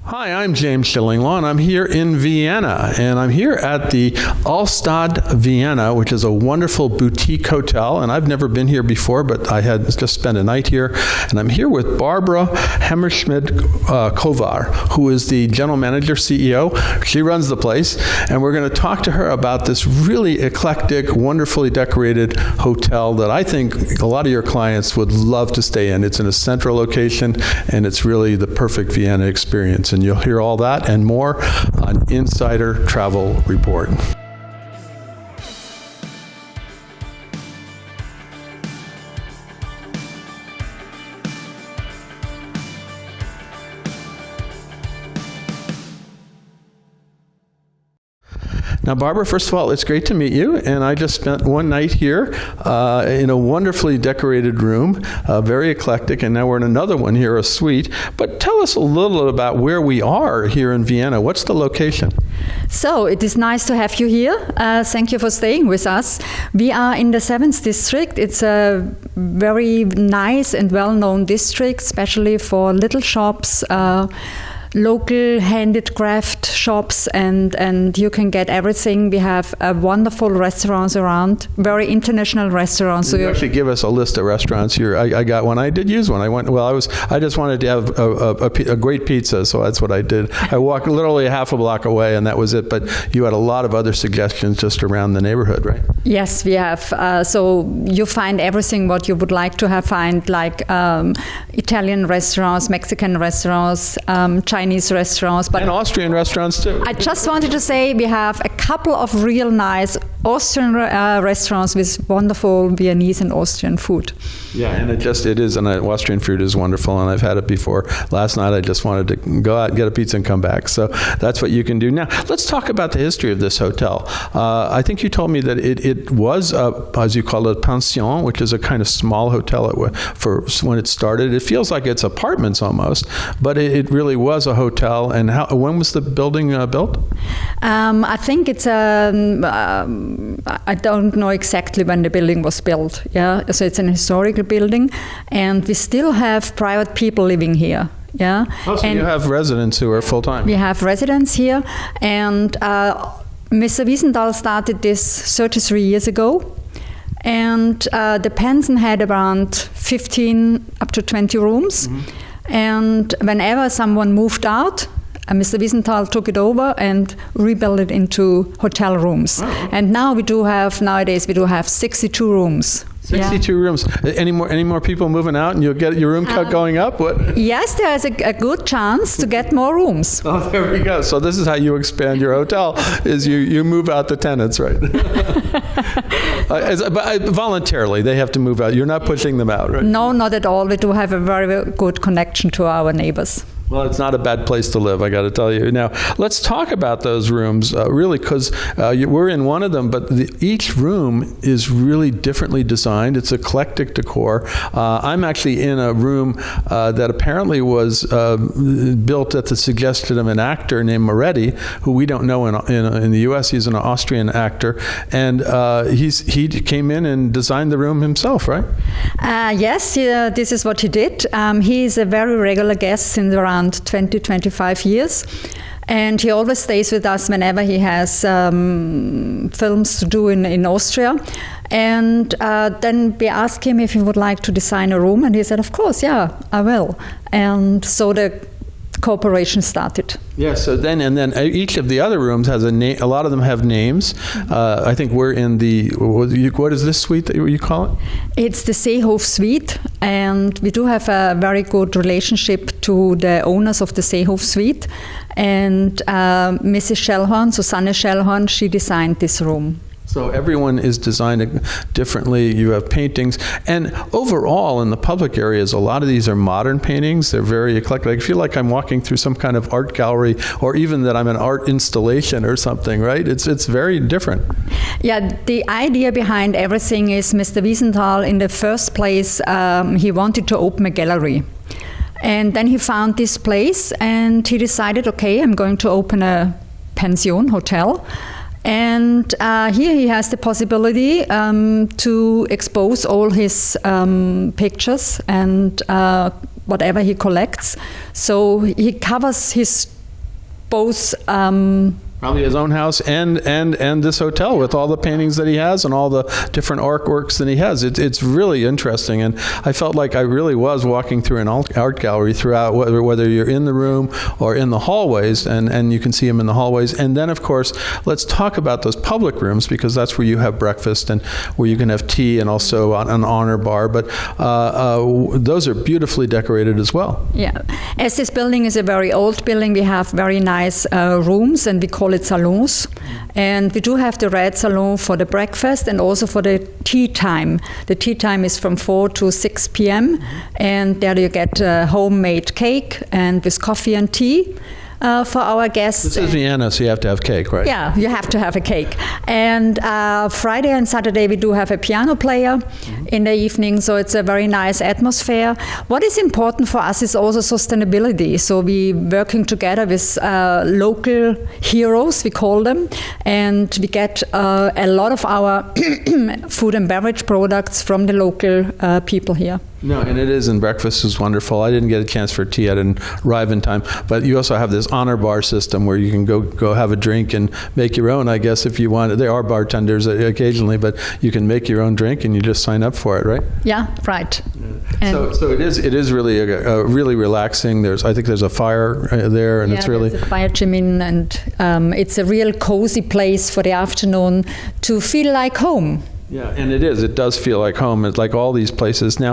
Hi, I'm James Schillinglaw, and I'm here in Vienna, and I'm here at the Alstadt Vienna, which is a wonderful boutique hotel, and I've never been here before, but I had just spent a night here, and I'm here with Barbara Hammerschmidt-Kovar, who is the general manager, CEO. She runs the place, and we're going to talk to her about this really eclectic, wonderfully decorated hotel that I think a lot of your clients would love to stay in. It's in a central location, and it's really the perfect Vienna experience. And you'll hear all that and more on Insider Travel Report. Now, Barbara, first of all, it's great to meet you, and I just spent one night here in a wonderfully decorated room, very eclectic, and now we're in another one here, a suite. But tell us a little about where we are here in Vienna. What's the location? So, it is nice to have you here. Thank you for staying with us. We are in the 7th district. It's a very nice and well-known district, especially for little shops, local handicraft shops, and you can get everything. We have wonderful restaurants around, very international restaurants. You actually give us a list of restaurants here. I got one. I did use one. I just wanted to have a great pizza, so that's what I did. I walked literally a half a block away, and that was it. But you had a lot of other suggestions just around the neighborhood, right? Yes, we have. So you find everything what you would like to find, like Italian restaurants, Mexican restaurants, Chinese restaurants, and Austrian restaurants too. I just wanted to say we have a couple of real nice Austrian restaurants with wonderful Viennese and Austrian food. Yeah, and it is, and Austrian food is wonderful, and I've had it before. Last night I just wanted to go out and get a pizza and come back, so that's what you can do. Now, let's talk about the history of this hotel. I think you told me that it was, as you call it, a pension, which is a kind of small hotel for when it started. It feels like it's apartments almost, but it really was a hotel. And when was the building built? I think it's I don't know exactly when the building was built. Yeah, so it's an historical building, and we still have private people living here. Yeah. Oh, so you have residents who are full time. We have residents here, and Mr. Wiesenthal started this 33 years ago. And the pension had around 15 up to 20 rooms. Mm-hmm. And whenever someone moved out, Mr. Wiesenthal took it over and rebuilt it into hotel rooms. Oh. And nowadays we do have 62 rooms. 62 rooms. Any more people moving out, and you'll get your room count going up? What? Yes, there is a good chance to get more rooms. Oh, there we go. So this is how you expand your hotel: is you move out the tenants, right? But voluntarily, they have to move out. You're not pushing them out, right? No, not at all. We do have a very good connection to our neighbors. Well, it's not a bad place to live, I got to tell you. Now, let's talk about those rooms, really, because we're in one of them, but each room is really differently designed. It's eclectic decor. I'm actually in a room that apparently was built at the suggestion of an actor named Moretti, who we don't know in the U.S. He's an Austrian actor, and he came in and designed the room himself, right? Yes, this is what he did. He is a very regular guest since around 20-25 years, and he always stays with us whenever he has films to do in Austria. And then we asked him if he would like to design a room, and he said, of course, yeah, I will. And so the cooperation started. Yeah, so then each of the other rooms has a name. A lot of them have names. I think we're in what is this suite that you call it? It's the Seehof Suite, and we do have a very good relationship to the owners of the Seehof Suite. And Mrs. Schellhorn, Susanne Schellhorn, she designed this room. So everyone is designed differently. You have paintings. And overall, in the public areas, a lot of these are modern paintings. They're very eclectic. I feel like I'm walking through some kind of art gallery, or even that I'm an art installation or something, right? It's very different. Yeah, the idea behind everything is Mr. Wiesenthal, in the first place, he wanted to open a gallery. And then he found this place, and he decided, okay, I'm going to open a pension, hotel. And here he has the possibility to expose all his pictures and whatever he collects. So he covers his both. Probably his own house and this hotel with all the paintings that he has and all the different artworks that he has. It's really interesting, and I felt like I really was walking through an art gallery throughout, whether you're in the room or in the hallways, and you can see him in the hallways. And then, of course, let's talk about those public rooms, because that's where you have breakfast and where you can have tea and also an honor bar. But those are beautifully decorated as well. Yeah. As this building is a very old building, we have very nice rooms, and we call it salons, and we do have the red salon for the breakfast and also for the tea time. The tea time is from 4 to 6 p.m. and there you get a homemade cake and with coffee and tea. For our guests. This is Vienna, so you have to have cake, right? Yeah, you have to have a cake. And Friday and Saturday we do have a piano player in the evening, so it's a very nice atmosphere. What is important for us is also sustainability. So we working together with local heroes, we call them, and we get a lot of our food and beverage products from the local people here. No, and it is, and breakfast is wonderful. I didn't get a chance for tea. I didn't arrive in time. But you also have this honor bar system where you can go have a drink and make your own, I guess, if you want. There are bartenders occasionally, but you can make your own drink and you just sign up for it, right? Yeah, right. Yeah. So it is really really relaxing. I think there's a fire there, and it's really... there's a fire chimney, and it's a real cozy place for the afternoon to feel like home. Yeah, and it is. It does feel like home. It's like all these places. Now,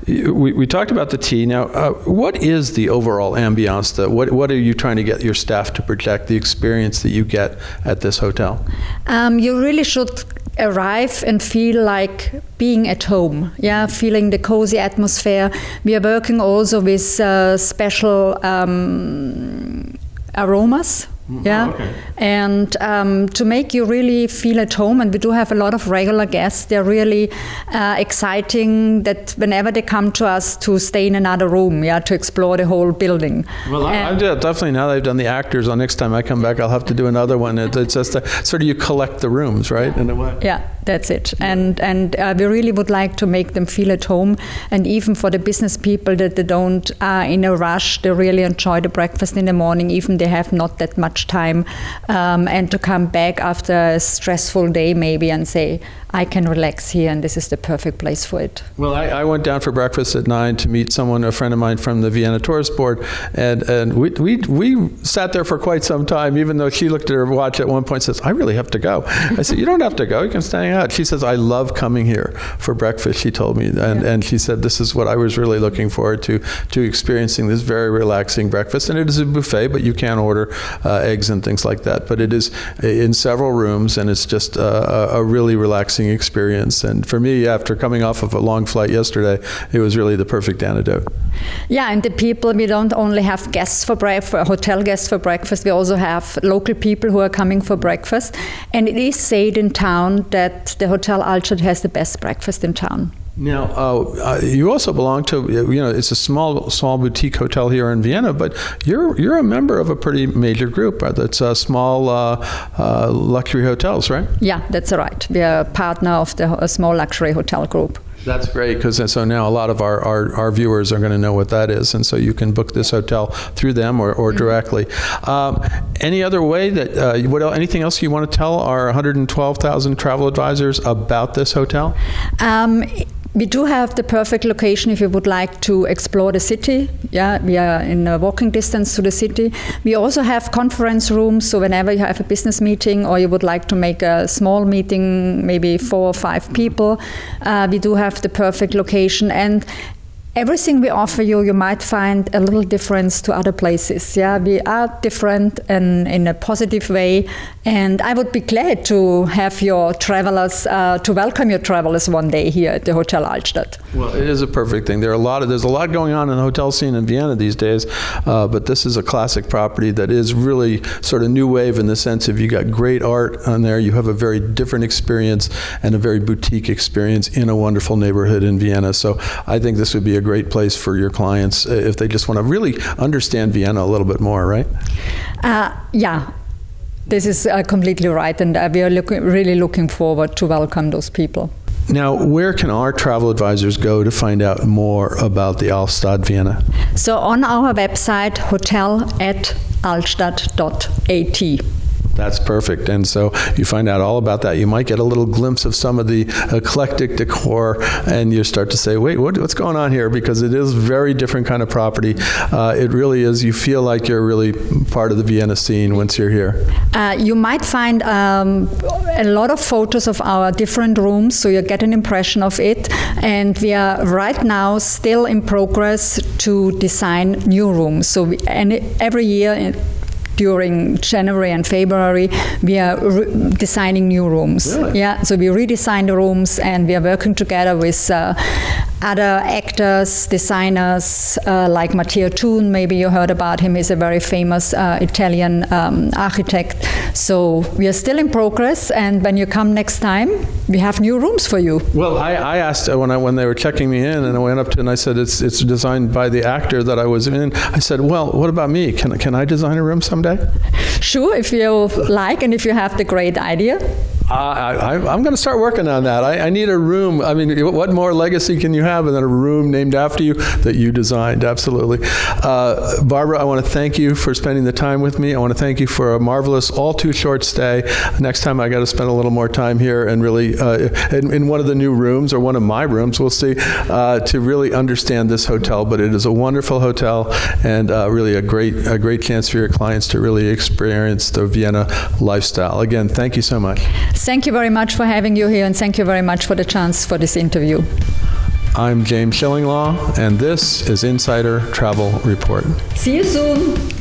we talked about the tea. Now, what is the overall ambiance? What are you trying to get your staff to project, the experience that you get at this hotel? You really should arrive and feel like being at home, feeling the cozy atmosphere. We are working also with special aromas. Yeah, okay. And to make you really feel at home, and we do have a lot of regular guests. They're really exciting that whenever they come to us to stay in another room, to explore the whole building. Well, I'm definitely, now that I've done the actors, next time I come back, I'll have to do another one. It's just sort of you collect the rooms, right, in a way. Yeah, that's it. And we really would like to make them feel at home, and even for the business people that they don't in a rush, they really enjoy the breakfast in the morning, even they have not that much time, and to come back after a stressful day maybe and say, I can relax here and this is the perfect place for it. Well, I went down for breakfast at 9 to meet a friend of mine from the Vienna Tourist Board, and we sat there for quite some time, even though she looked at her watch at one point and says, I really have to go. I said, you don't have to go, you can stay out. She says, I love coming here for breakfast, she told me, and she said, this is what I was really looking forward to experiencing this very relaxing breakfast. And it is a buffet, but you can order eggs and things like that. But it is in several rooms, and it's just a really relaxing experience. And for me, after coming off of a long flight yesterday, it was really the perfect antidote. Yeah, and the people, we don't only have guests for hotel guests for breakfast, we also have local people who are coming for breakfast. And it is said in town that the Hotel Alstadt has the best breakfast in town. Now, you also belong to, it's a small boutique hotel here in Vienna, but you're a member of a pretty major group. That's small luxury hotels, right? Yeah, that's right. We are a partner of the small luxury hotel group. That's great, because so now a lot of our viewers are going to know what that is, and so you can book this hotel through them or directly. Any other way that anything else you want to tell our 112,000 travel advisors about this hotel? We do have the perfect location if you would like to explore the city. Yeah, we are in a walking distance to the city. We also have conference rooms, so whenever you have a business meeting or you would like to make a small meeting, maybe 4 or 5 people, we do have the perfect location. And everything we offer you might find a little difference to other places. Yeah, we are different and in a positive way. And I would be glad to have your travelers, to welcome your travelers one day here at the Hotel Alstadt. Well, it is a perfect thing. There's a lot going on in the hotel scene in Vienna these days, but this is a classic property that is really sort of new wave in the sense of you got great art on there. You have a very different experience and a very boutique experience in a wonderful neighborhood in Vienna. So I think this would be a great place for your clients if they just want to really understand Vienna a little bit more, right? Yeah. This is completely right, and we are really looking forward to welcome those people. Now, where can our travel advisors go to find out more about the Alstadt Vienna? So on our website, hotel@alstadt.com, alstadt.at. That's perfect. And so you find out all about that. You might get a little glimpse of some of the eclectic decor, and you start to say, wait, what's going on here? Because it is very different kind of property. It really is. You feel like you're really part of the Vienna scene once you're here. You might find a lot of photos of our different rooms, so you get an impression of it. And we are right now still in progress to design new rooms. So every year, during January and February, we are designing new rooms. Really? Yeah, so we redesign the rooms, and we are working together with other actors, designers, like Matteo Thun. Maybe you heard about him. He's a very famous Italian architect. So we are still in progress, and when you come next time, we have new rooms for you. Well, I asked when they were checking me in, and I went up to and I said, it's designed by the actor that I was in. I said, well, what about me? Can I design a room someday? Sure, if you like and if you have the great idea. I'm going to start working on that. I need a room. I mean, what more legacy can you have than a room named after you that you designed? Absolutely. Barbara, I want to thank you for spending the time with me. I want to thank you for a marvelous, all too short stay. Next time I got to spend a little more time here and really in one of the new rooms or one of my rooms, we'll see, to really understand this hotel. But it is a wonderful hotel and really a great chance for your clients to really experience the Vienna lifestyle. Again, thank you so much. Thank you very much for having you here, and thank you very much for the chance for this interview. I'm James Schillinglaw, and this is Insider Travel Report. See you soon.